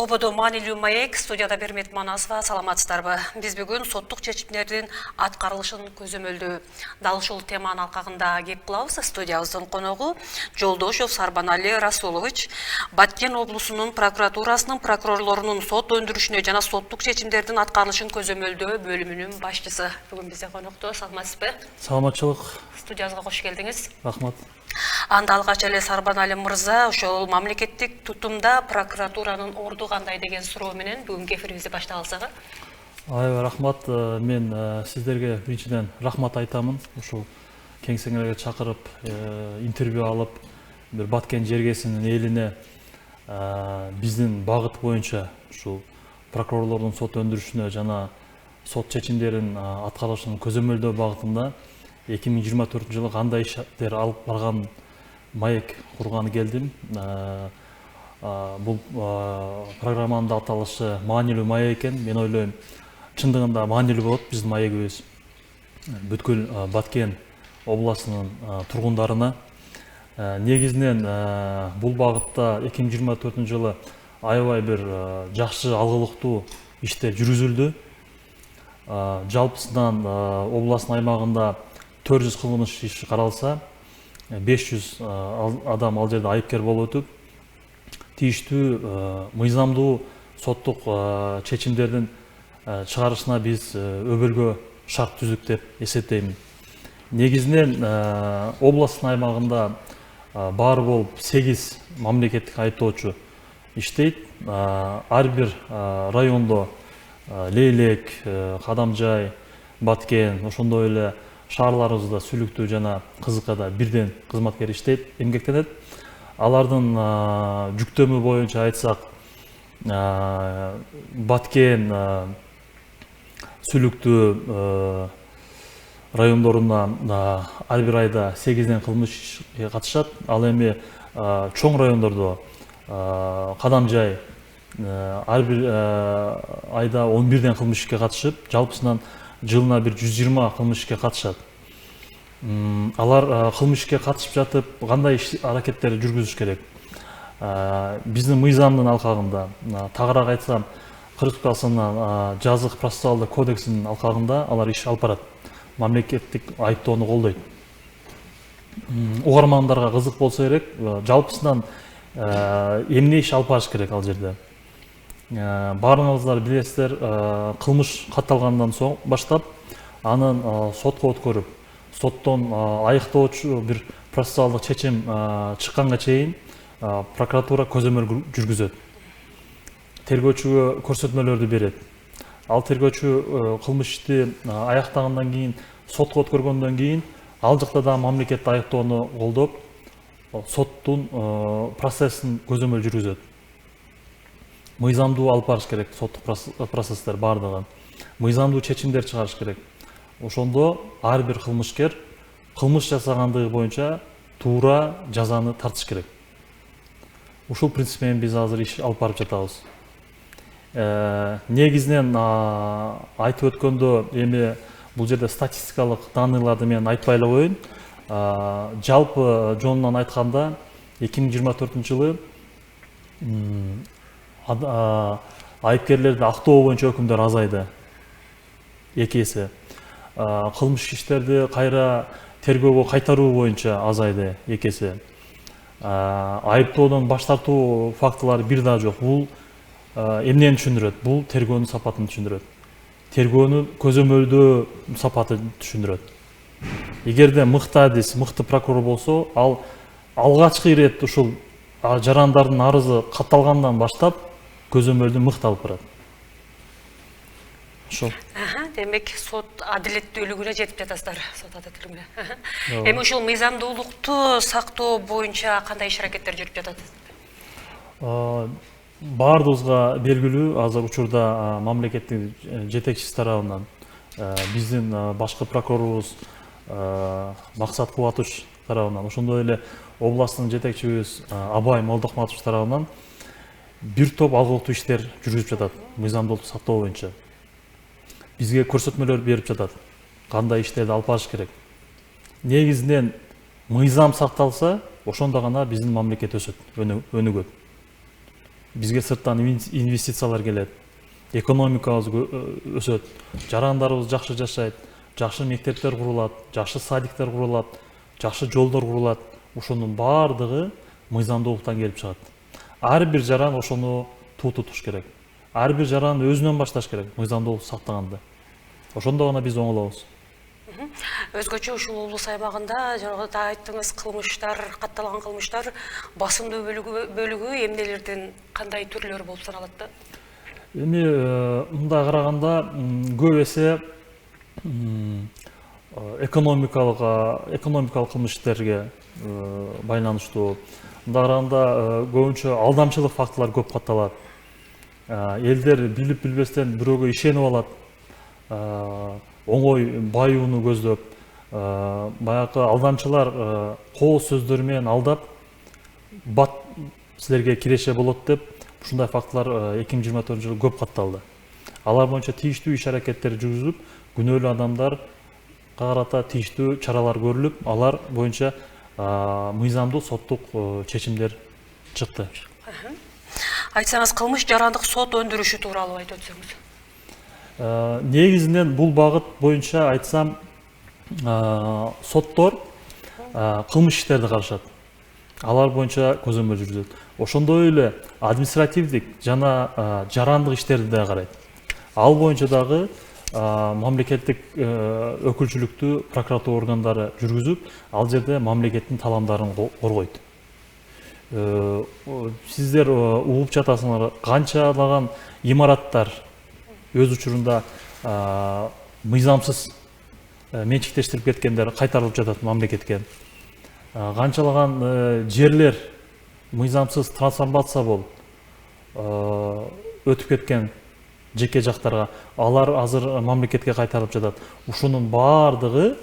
Ободо маанилүү маек студияда Бермет Манасова, саламатсыздарбы. Биз бүгүн соттук чечимдердин аткарылышын көзөмөлдөө дал ушул теманын алкагында кеп кылабыз. Студиябыздын коногу Жолдошов Сарбанали Расулович, Баткен облусунун прокуратурасынын прокурорлорунун сот өндүрүшүнө жана соттук чечимдердин аткарылышын көзөмөлдөө бөлүмүнүн башчысы. Бүгүн бизде конокто. Саламатсызбы? Саламатчылык. Студиябызга кош келдиңиз. Рахмат. Анда алгач эле Сарбанали мырза ошол мамлекеттик тутумда прокуратуранын орду кандай деген суроо менен бүгүнкү эфирибизди башталсак. Аябай рахмат. Мен сиздерге биринчиден рахмат айтамын. Ушул кеңсеңерге чакырып, интервью алып, бир Баткен жергесинин элине биздин багыт боюнча ушул прокурорлордун сот өндүрүшүнө жана сот чечимдерин аткарылышын көзөмөлдөө багытында 2024 жылы кандай иштер алып барган маек курганы келдим. Бул программанын аталышы маанилүү маек экен. Мен ойлойм, чындыгында маанилүү болот биздин маегибиз бүткүл Баткен областынын тургундарына. Негизинен бул багытта 2024 жылы аябай бир жакшы алгылыктуу иштер жүргүзүлдү. Жалпысынан областтын аймагында 400 кылмыш иши каралса, 500 адам ал жерде айыпкер болуп өтүп, тийиштүү мыйзамдуу соттук чечимдердин чыгарышына биз өбөлгө шарт түздүк деп эсептеймин. Негизинен областтын аймагында баары болуп 8 мамлекеттик айыптоочу иштейт. Ар бир райондо Лейлек, Кадамжай, Баткен, ошондой эле шаарларыбызда Сүлүктүү жана Кызыкада бирден кызматкер иштейт, эмгектенет. Алардын жүктөмү боюнча айтсак, Баткен, Сүлүктүү райондоруна ар бир айда 8ден кылмыш катышат. Ал эми чоң райондордо Кадамжай ар бир айда 11ден кылмыш ишке катышып, жалпысынан жылына бир 120 кылмыш ишке катышат. Алар кылмыш ишке катышып жатып, кандай иш аракеттерди жүргүзүш керек? Биздин мыйзамдын алкагында, тагыраак айтсам, Кыргызстандын жазык процессуалдык кодексинин алкагында алар иш алып барат. Мамлекеттик айыптоону колдойт. Угармандарга кызык болсо керек, жалпысынан эмне иш алып барыш керек ал жерде? Баарыңыздар билесиздер, кылмыш катталгандан соң баштап анын сотко өткөрүп, соттон айыктоочу бир процессуалдык чечим чыкканга чейин прокуратура көзөмөл жүргүзөт. Тергөөчүгө көрсөтмөлөрдү берет. Ал тергөөчү кылмыш ишти аяктагандан кийин, сотко өткөргөндөн кийин, ал жакта да мамлекеттик айыктоону колдоп, соттун процессин көзөмөл жүргүзөт. Мыйзамдуу алып барыш керек соттук процесстер бардыгы. Мыйзамдуу чечимдер чыгарыш керек. Ошондо ар бир кылмышкер кылмыш жасагандыгы боюнча туура жазаны тартыш керек. Ушул принцип менен биз азыр иш алып барып жатабыз. Негизинен айтып өткөндө, эми бул жерде статистикалык данныйларды мен айтпай эле коеюн. Жалпы жонунан айтканда 2024 жылы айыпкерлерди актоо боюнча өкүмдөр азайды 2 эсе. Кылмыш иштерди кайра тергөөгө кайтаруу боюнча азайды 2 эсе. Айыптоодон баш тартуу фактылары бир да жок. Бул эмнени түшүндүрөт? Бул тергөөнүн сапатын түшүндүрөт. Тергөөнүн көзөмөлдөө сапатын түшүндүрөт. Эгерде мыкты адис, мыкты прокурор болсо, ал алгачкы ирет ушул жарандардын арызы катталгандан баштап көзөмөлдү мыкты алып барат. Ошол. Демек, сот адилеттүүлүгүнө жетип жатасыздар, сот адилеттүүлүгүнө. Эми ушул мыйзамдуулукту сактоо боюнча кандай иш аракеттер жүрүп жатат? Баардыгыбызга белгилүү, азыр учурда мамлекеттин жетекчиси тарабынан биздин башкы прокурорубуз Максат Кубатович тарабынан, ошондой эле областтын жетекчибиз Абай Молдохматович тарабынан бир топ алгылыктуу иштер жүргүзүп жатат мыйзамдуулукту сактоо боюнча. Бизге көрсөтмөлөр берип жатат, кандай иштерди алып барыш керек. Негизинен мыйзам сакталса, ошондо гана биздин мамлекет өсөт, өнүгөт. бизге сырттан инвестициялар келет, экономикабыз өсөт, жарандарыбыз жакшы жашайт, жакшы мектептер курулат, жакшы садиктер курулат, жакшы жолдор курулат. Ошонун баардыгы мыйзамдуулуктан келип чыгат. Ар бир жаран ошону туу тутуш керек. Ар бир жаран өзүнөн башташ керек, мыйзамдуулук сактаганда. Ошондо гана биз оңолобуз. Өзгөчө ушул облус аймагында жогоруда айттыңыз, кылмыштар, катталган кылмыштар басымдуу бөлүгү эмнелердин кандай түрлөрү болуп саналат да? Эми мындай караганда көп эсе экономикалык кылмыштерге байланыштуу. Мындай караганда көбүнчө алдамчылык фактылар көп катталат. Элдер билип билбестен бирөөгө ишенип алат. Оңой байууну көздөп, баягы алдамчылар кооз сөздөр менен алдап, бат силерге киреше болот деп, ушундай фактылар 2024 жылы көп катталды. Алар боюнча тийиштүү иш-аракеттер жүргүзүлүп, күнөөлүү адамдарга карата тийиштүү чаралар көрүлүп, алар боюнча мыйзамдуу соттук чечимдер чыкты. Айтсаңыз, кылмыш жарандык сот өндүрүшү тууралуу айтып өтсөңүз. Негизинен бул багыт боюнча айтсам, соттор кылмыш иштерди карашат. Алар боюнча көзөмөл жүргүзөт. Ошондой эле административдик жана жарандык иштерди да карайт. Ал боюнча дагы мамлекеттик өкүлчүлүктүү прокуратура органдары жүргүзүп, ал жерде мамлекеттин таламдарын коргойт. Сиздер угуп жатасыңар, канчалаган имараттар өз учурунда мыйзамсыз менчиктештирип кеткендер кайтарылып жатат мамлекетке. Канчалаган жерлер мыйзамсыз трансформация болуп өтүп кеткен жеке жактарга, алар азыр мамлекетке кайтарылып жатат. Ушунун баардыгы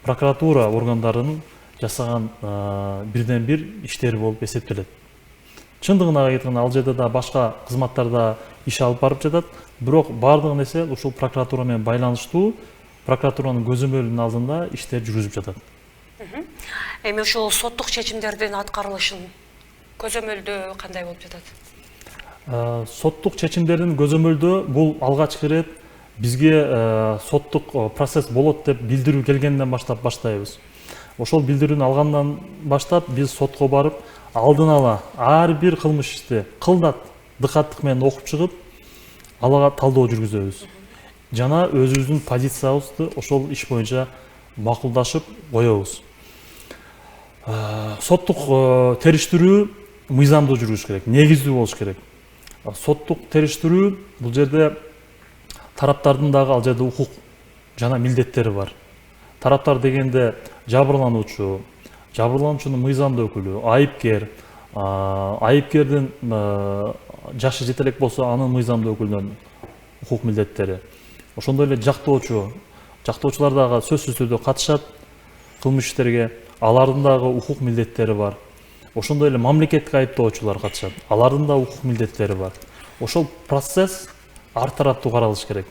прокуратура органдарынын жасаган бирден бир иштери болуп эсептелет. Чындыгына айтканда, ал жерде да башка кызматтарда иш алып барып жатат, бирок баардык нерсе ушул прокуратура менен байланыштуу, прокуратуранын көзөмөлүнүн алдында иштер жүргүзүп жатат. Эми ушул соттук чечимдердин аткарылышын көзөмөлдөө кандай болуп жатат? Соттук чечимдердин көзөмөлдөө бул алгачкы ирет бизге соттук процесс болот деп билдирүү келгенден баштап баштайбыз. Ошол билдирүүнү алгандан баштап биз сотко барып, алдын ала ар бир кылмыш ишти кылдат дыкаттык менен окуп чыгып, алага талдоо жүргүзөбүз. Жана өзүбүздүн позициябызды ошол иш боюнча макулдашып коебуз. Соттук териштирүү мыйзамдуу жүрүш керек, негиздүү болуш керек. Соттук териштирүү бул жерде тараптардын дагы ал жерде укук жана милдеттери бар. Тараптар дегенде жабырлануучу, жабырлануучунун мыйзамдуу өкүлү, айыпкер, айыпкердин жашы жете элек болсо анын мыйзамдуу өкүлүнүн укук милдеттери. Ошондой эле жактоочу, жактоочулар дагы сөзсүз түрдө катышат кылмыш иштерге, алардын дагы укук милдеттери бар. Ошондой эле мамлекеттик айыптоочулар катышат, алардын да укук милдеттери бар. Ошол процесс ар тараптуу каралыш керек.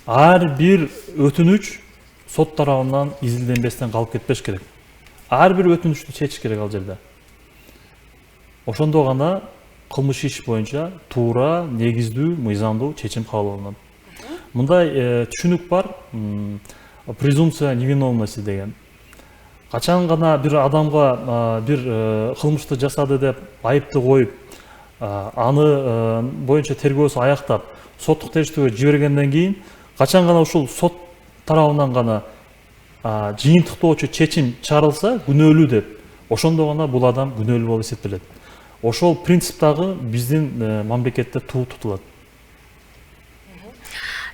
Ар бир өтүнүч сот тарабынан изилденбестен калып кетпеш керек. Ар бир өтүнүчтү чечиш керек ал жерде. Ошондо гана кылмыш иш боюнча туура, негиздүү, мыйзамдуу чечим кабыл алынат. Мындай түшүнүк бар, презумпция невиновности деген. Качан гана бир адамга бир кылмышты жасады деп айыпты коюп, аны боюнча тергөөсү аяктап, соттук териштирүүгө жибергенден кийин, качан гана ушул сот тарабынан гана жыйынтыктоочу чечим чыгарылса, күнөөлүү деп, ошондо гана бул адам күнөөлүү болуп эсептелет. Ошол принцип дагы биздин мамлекетте туу тутулат.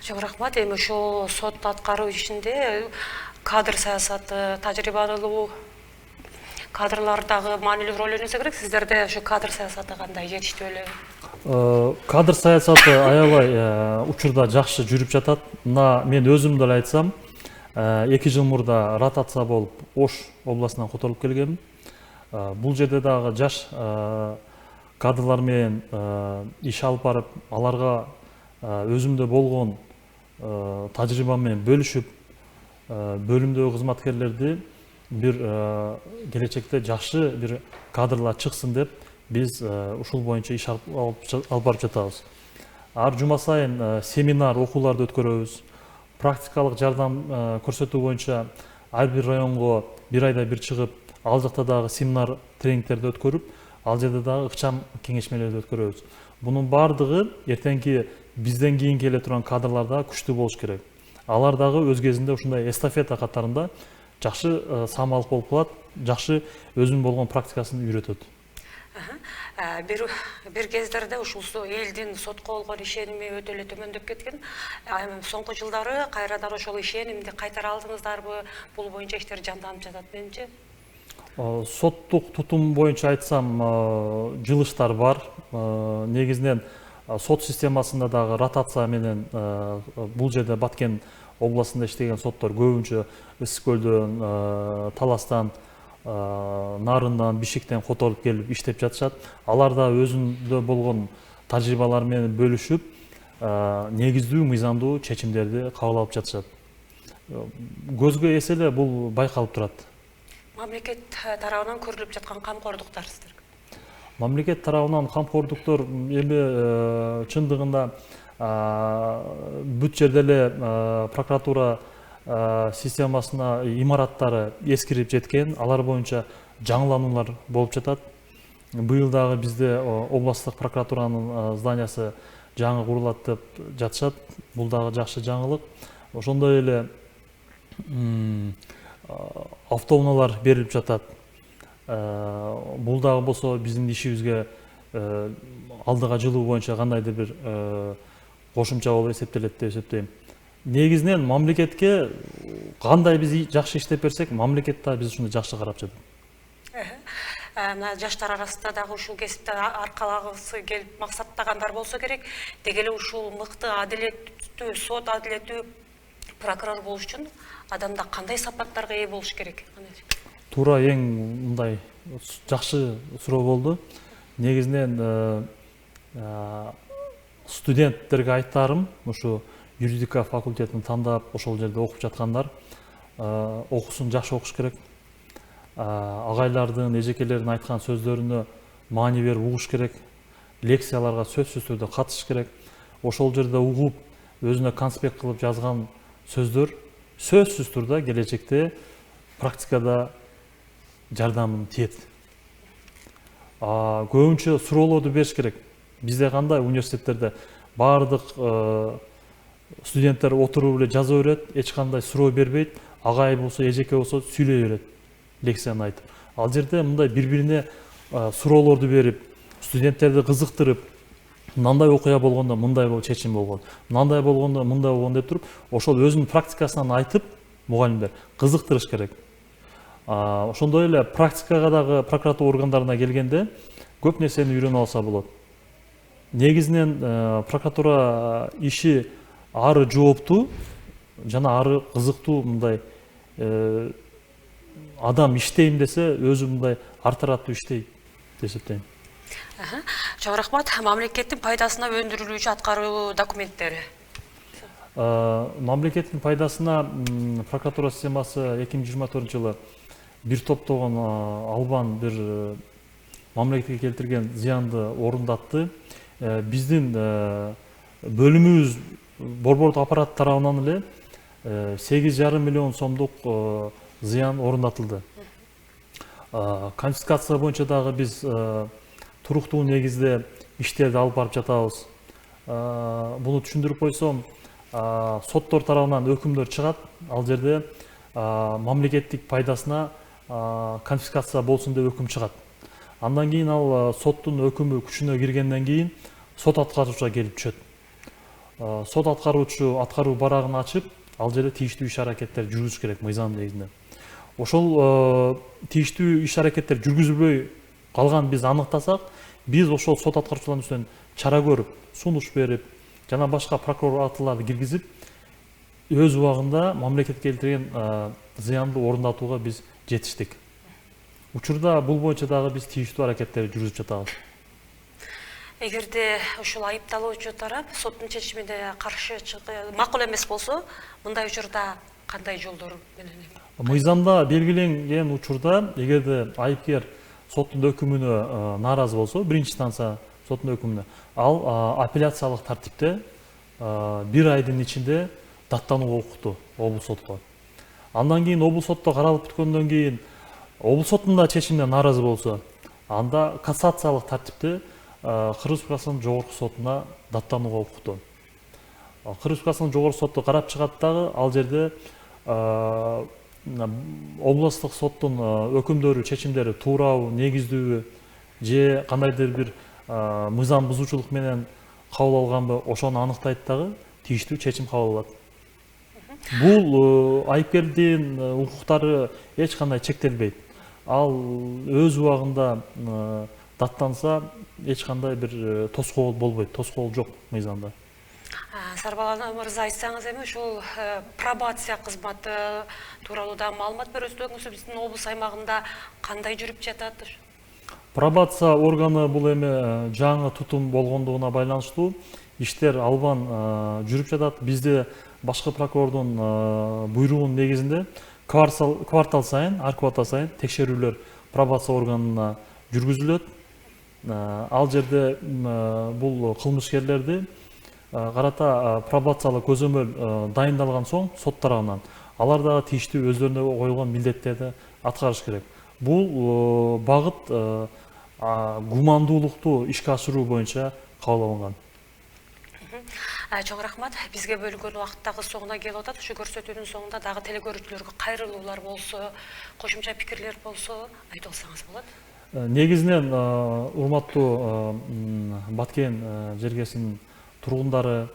Чоң рахмат. Эми ушул сот аткаруу ишинде кадр саясаты, тажрыйбалуу кадрлар дагы маанилүү роль ойносо керек. Сиздерде ушу кадр саясаты кандай, жетиштүү белеби? Кадр саясаты аябай учурда жакшы жүрүп жатат. Мына мен өзүм деле айтсам, 2 жыл мурда ротация болуп Ош областынан которулуп келгенмин. Бул жерде дагы жаш кадрлар менен иш алып барып, аларга өзүмдө болгон тажрыйбам менен бөлүшүп, бөлүмдөгү кызматкерлерди бир келечекте жакшы бир кадрлар чыксын деп биз ушул боюнча иш алып барып жатабыз. Ар жума сайын семинар, окууларды өткөрөбүз. Практикалык жардам көрсөтүү боюнча ар бир районго бир айда бир чыгып, ал жакта дагы семинар, тренингтерди өткөрүп, ал жерде дагы ыкчам кеңешмелерди өткөрөбүз. Бунун баардыгы эртеңки бизден кийин келе турган кадрларда күчтүү болуш керек. Алар дагы өз кезинде ушундай эстафета катарында жакшы самалык болуп калат, жакшы өзүнүн болгон практикасын үйрөтөт. Бир кездерде ушул элдин сотко болгон ишеними өтө эле төмөндөп кеткен. Соңку жылдары кайрадан ошол ишенимди кайтара алдыңыздарбы? Бул боюнча иштер жанданып жатат менимче. Соттук тутум боюнча айтсам, жылыштар бар. Негизинен сот системасында дагы ротация менен бул жерде Баткен областында иштеген соттор көбүнчө Ысык көлдөн, Таластан, Нарындан, Бишкектен которуп келип иштеп жатышат. Алар да өзүндө болгон тажрыйбалар менен бөлүшүп, негиздүү, мыйзамдуу чечимдерди кабыл алып жатышат. Көзгө эс эле бул байкалып турат. Мамлекет тарабынан көрүлүп жаткан камкордуктар сиздерге? Мамлекет тарабынан камкордуктор эми чындыгында бүт жерде эле прокуратура системасына имараттары эскирип жеткен, алар боюнча жаңылануулар болуп жатат. Быйыл дагы бизде областтык прокуратуранын зданиясы жаңы курулат деп жатышат. Бул дагы жакшы жаңылык. Ошондой эле автоунаалар берилип жатат. Бул дагы болсо биздин ишибизге алдыга жылуу боюнча кандайдыр бир кошумча болуп эсептелет деп эсептейм. Негизинен мамлекетке кандай биз жакшы иштеп берсек, мамлекет да биз ушундай жакшы карап жатат. Мына жаштар арасында дагы ушул кесипте аркалагысы келип максаттагандар болсо керек. Деги эле ушул мыкты, адилеттүү, сот адилеттүү прокурор болуш үчүн адамда кандай сапаттарга ээ болуш керек? Туура эң мындай жакшы суроо болду. Негизинен студенттерге айтарым, ушу юридика факультетин тандап ошол жерде окуп жаткандар окуусун жакшы окуш керек. Агайлардын, эжекелердин айткан сөздөрүнө маани берип угуш керек. Лекцияларга сөзсүз түрдө катышыш керек. Ошол жерде угуп, өзүнө конспект кылып жазган сөздөр сөзсүз түрдө келечекте практикада жардамын тиет. Көбүнчө суроолорду бериш керек. Бизде кандай университеттерде баардык студенттер отуруп эле жаза берет, эч кандай суроо бербейт, агай болсо, эжеке болсо сүйлөй берет, лекцияны айтып. Ал жерде мындай бири-бирине суроолорду берип, студенттерди кызыктырып, мындай окуя болгондо мындай чечим болгон, мындай болгондо мындай болгон деп туруп, ошол өзүнүн практикасынан айтып, мугалимдер кызыктырыш керек. Ошондой эле практикага дагы прокуратура органдарына келгенде көп нерсени үйрөнүп алса болот. Негизинен прокуратура иши ары жооптуу жана ары кызыктуу, мындай адам иштейм десе өзү мындай ар тараптуу иштейт деп эсептейм. Чоң рахмат. Мамлекеттин пайдасына өндүрүлүүчү аткаруу документтери. Мамлекеттин пайдасына прокуратура системасы 2024 жылы бир топтогон албан бир мамлекетке келтирген зыянды орундатты. Биздин бөлүмүбүз борбордук аппарат тарабынан эле 8,5 миллион сомдук зыян орундатылды. Конфискация боюнча дагы биз туруктуу негизде иштерди алып барып жатабыз. Буну түшүндүрүп койсом, соттор тарабынан өкүмдөр чыгат, ал жерде мамлекеттик пайдасына конфискация болсун деп өкүм чыгат. Андан кийин ал соттун өкүмү күчүнө киргенден кийин сот аткаруучуга келип түшөт. Сот аткаруучу аткаруу барагын ачып, ал жерде тийиштүү иш-аракеттер жүргүзүш керек мыйзам негизинде. Ошол тийиштүү иш-аракеттер жүргүзүлбөй калган биз аныктасак, биз ошол сот аткаруучулардын үстүнөн чара көрүп, сунуш берип, жана башка прокурор актыларды киргизип, өз убагында мамлекетке келтирген зыянды орундатууга биз жетиштик. Учурда бул боюнча дагы биз тийиштүү аракеттерди жүргүзүп жатабыз. Эгерде ушул айыпталуучу тарап соттун чечимине каршы макул эмес болсо, мындай учурда кандай жолдор менен? Мыйзамда белгиленген учурда, эгерде айыпкер соттун өкүмүнө нааразы болсо, биринчи инстанция соттун өкүмүнө, ал апелляциялык тартипте 1 айдын ичинде даттанууга укуктуу облус сотко. Андан кийин облус сотто каралып бүткөндөн кийин облус сотунун чечимине нааразы болсо, анда кассациялык тартипте Кыргыз Республикасынын жогорку сотуна даттанууга укуктуу. Кыргыз Республикасынын жогорку соту карап чыгат дагы, ал жерде областтык соттун өкүмдөрү, чечимдери туурабы, негиздүүбү же кандайдыр бир мыйзам бузуучулук менен кабыл алганбы, ошону анықтайды дагы, тийиштүү чечим кабыл алат. Бул айыпкердин укуктары эч кандай чектелбейт. Ал өз убагында даттанса, эч кандай бир тоскоол болбойт, тоскоол жок мыйзамда. Сарбалана мырза, айтсаңыз эми ушул пробация кызматы тууралуу да маалымат берсеңиз, биздин облус аймагында кандай жүрүп жатат? Пробация органы бул эми жаңы тутум болгондугуна байланыштуу иштер албан жүрүп жатат. Бизде башкы прокурордун буйругунун негизинде квартал сайын, ар квартал сайын текшерүүлөр пробация органына жүргүзүлөт. Ал жерде бул кылмышкерлерди карата пробациялык көзөмөл дайындалган соң сот тарабынан алар дагы тийиштүү өздөрүнө коюлган милдеттерди аткарыш керек. Бул багыт гумандуулукту ишке ашыруу боюнча кабыл алынган. Чоң рахмат. Бизге бөлүнгөн убакыт дагы соңуна келип атат. Ушу көрсөтүүнүн соңунда дагы телекөрүүчүлөргө кайрылуулар болсо, кошумча пикирлер болсо, айтып алсаңыз болот. Негизинен урматтуу Баткен жергесинин тургундары,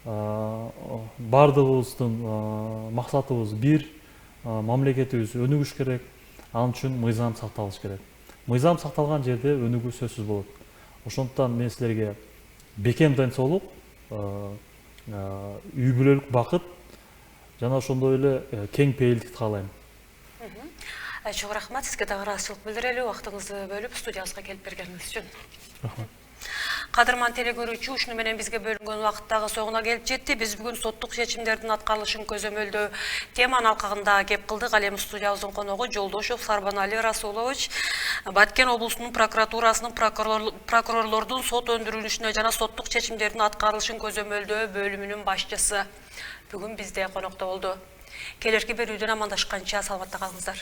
бардыгыбыздын максатыбыз бир, мамлекетибиз өнүгүш керек, ал үчүн мыйзам сакталыш керек. Мыйзам сакталган жерде өнүгүү сөзсүз болот. Ошондуктан мен силерге бекем денсаулык, үй бүлөлүк бакыт жана ошондой эле кең пейилдик каалайм. Чоң рахмат, сизге дагы ыраазычылык билдирели, убактыңызды бөлүп студиябызга келип бергениңиз үчүн. Рахмат. Кадырман телекөрүүчү, ушуну менен бизге бөлүнгөн убакыт дагы соңуна келип жетти. Биз бүгүн соттук чечимдердин аткарылышын көзөмөлдөө теманын алкагында кеп кылдык. Ал эми студиябыздын коногу Жолдошов Сарбанали Расулович, Баткен облусунун прокуратурасынын прокурорлордун сот өндүрүлүшүнө жана соттук чечимдердин аткарылышын көзөмөлдөө бөлүмүнүн башчысы. Бүгүн бизде конокто болду. Келерки берүүдөн амандашканча саламатта калыңыздар.